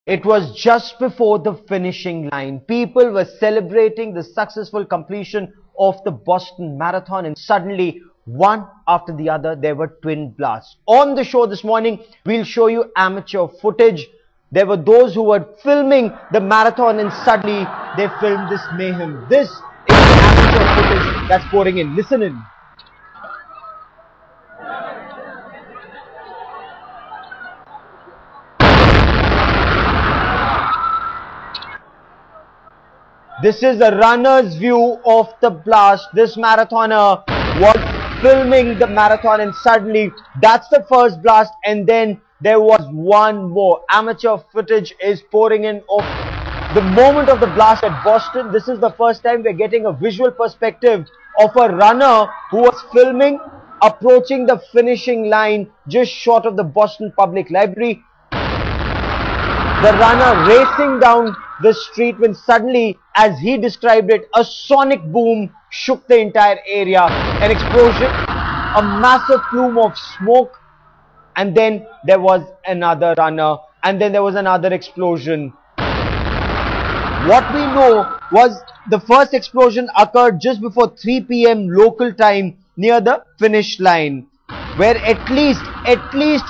It was just before the finishing line. People were celebrating the successful completion of the Boston Marathon, and suddenly, one after the other, there were twin blasts. On the show this morning, we'll show you amateur footage. There were those who were filming the marathon, and suddenly they filmed this mayhem. This is the amateur footage that's pouring in. Listen in. This is a runner's view of the blast. This marathoner was filming the marathon, and suddenly that's the first blast, and then there was one more. Amateur footage is pouring in of the moment of the blast at Boston. This is the first time we're getting a visual perspective of a runner who was filming approaching the finishing line just short of the Boston Public Library. The runner racing down the street when suddenly, as he described it, a sonic boom shook the entire area. An explosion, a massive plume of smoke, and then there was another runner, and then there was another explosion. What we know was the first explosion occurred just before 3 p.m. local time near the finish line, where at least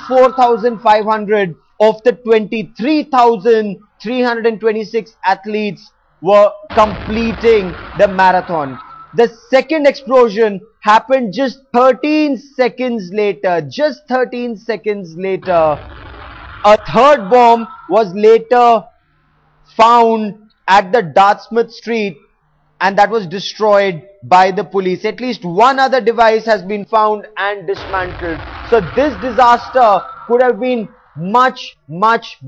4,500 of the 23,326 athletes were completing the marathon. The second explosion happened just 13 seconds later. Just 13 seconds later. A third bomb was later found at the Dartmouth Street, and that was destroyed by the police. At least one other device has been found and dismantled. So this disaster could have been much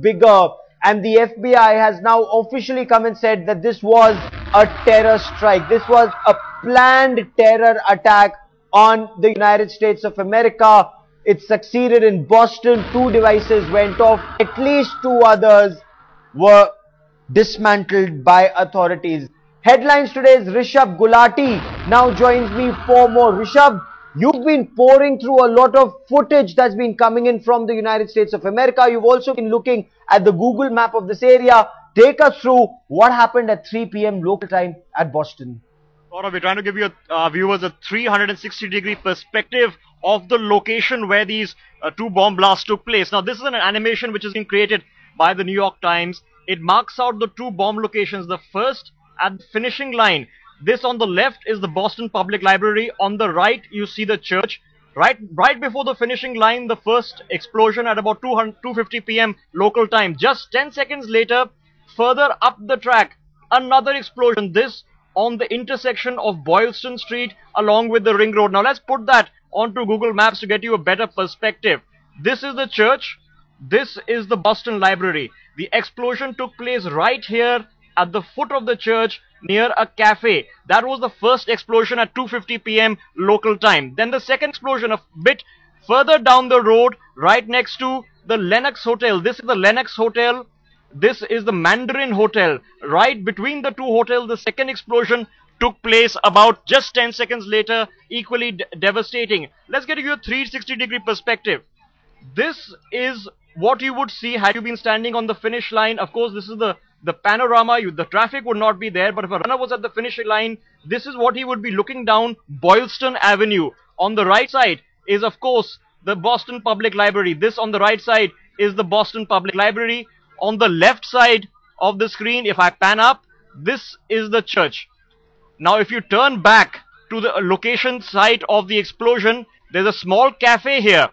bigger, and the FBI has now officially come and said that this was a terror strike. This was a planned terror attack on the United States of America. It succeeded in Boston. 2 devices went off. At least 2 others were dismantled by authorities. Headlines today's Rishabh Gulati now joins me for more. Rishabh, you've been pouring through a lot of footage that's been coming in from the United States of America. You've also been looking at the Google map of this area. Take us through what happened at 3 p.m. local time at Boston. We're trying to give you viewers a 360-degree perspective of the location where these 2 bomb blasts took place. Now, this is an animation which has been created by the New York Times. It marks out the 2 bomb locations. The first at the finishing line. This on the left is the Boston Public Library. On the right, you see the church. Right before the finishing line, the first explosion at about 2:50 p.m. local time. Just 10 seconds later, further up the track, another explosion. This on the intersection of Boylston Street along with the Ring Road. Now let's put that onto Google Maps to get you a better perspective. This is the church. This is the Boston Library. The explosion took place right here at the foot of the church near a cafe. That was the first explosion at 2:50 p.m. local time. Then the second explosion a bit further down the road, right next to the Lenox Hotel. This is the Lenox Hotel. This is the Mandarin Hotel. Right between the 2 hotels, the second explosion took place about just 10 seconds later, equally devastating. Let's get you a 360-degree perspective. This is what you would see had you been standing on the finish line. Of course, this is the panorama. The traffic would not be there, but if a runner was at the finishing line, this is what he would be looking down Boylston Avenue. On the right side is, of course, the Boston Public Library. This on the right side is the Boston Public Library. On the left side of the screen, if I pan up, this is the church. Now, if you turn back to the location site of the explosion, there's a small cafe here.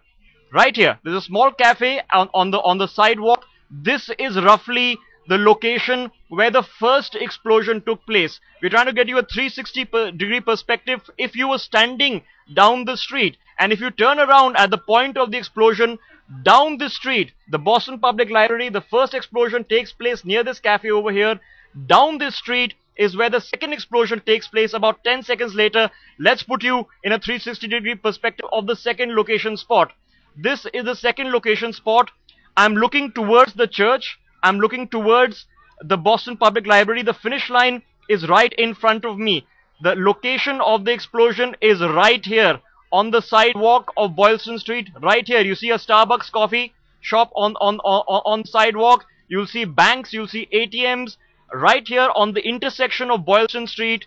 Right here, there's a small cafe on the sidewalk. This is roughly the location where the first explosion took place. We're trying to get you a 360-degree perspective. If you were standing down the street, and if you turn around at the point of the explosion, down the street, the Boston Public Library, the first explosion takes place near this cafe over here. Down this street is where the second explosion takes place about 10 seconds later. Let's put you in a 360-degree perspective of the second location spot. This is the second location spot. I'm looking towards the church. I'm looking towards the Boston Public Library. The finish line is right in front of me. The location of the explosion is right here on the sidewalk of Boylston Street. Right here, you see a Starbucks coffee shop on sidewalk. you'll see banks, you'll see ATMs right here on the intersection of Boylston Street.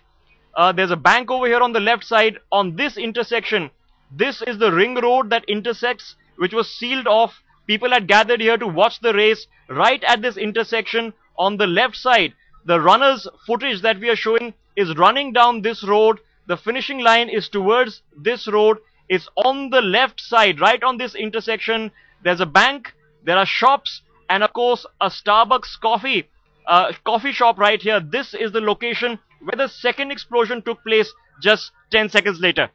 There's a bank over here on the left side. On this intersection, this is the ring road that intersects, which was sealed off. People had gathered here to watch the race. Right at this intersection, on the left side, the runner's footage that we are showing is running down this road. The finishing line is towards this road. It's on the left side, right on this intersection. There's a bank, there are shops, and of course a Starbucks coffee shop right here. This is the location where the second explosion took place just 10 seconds later.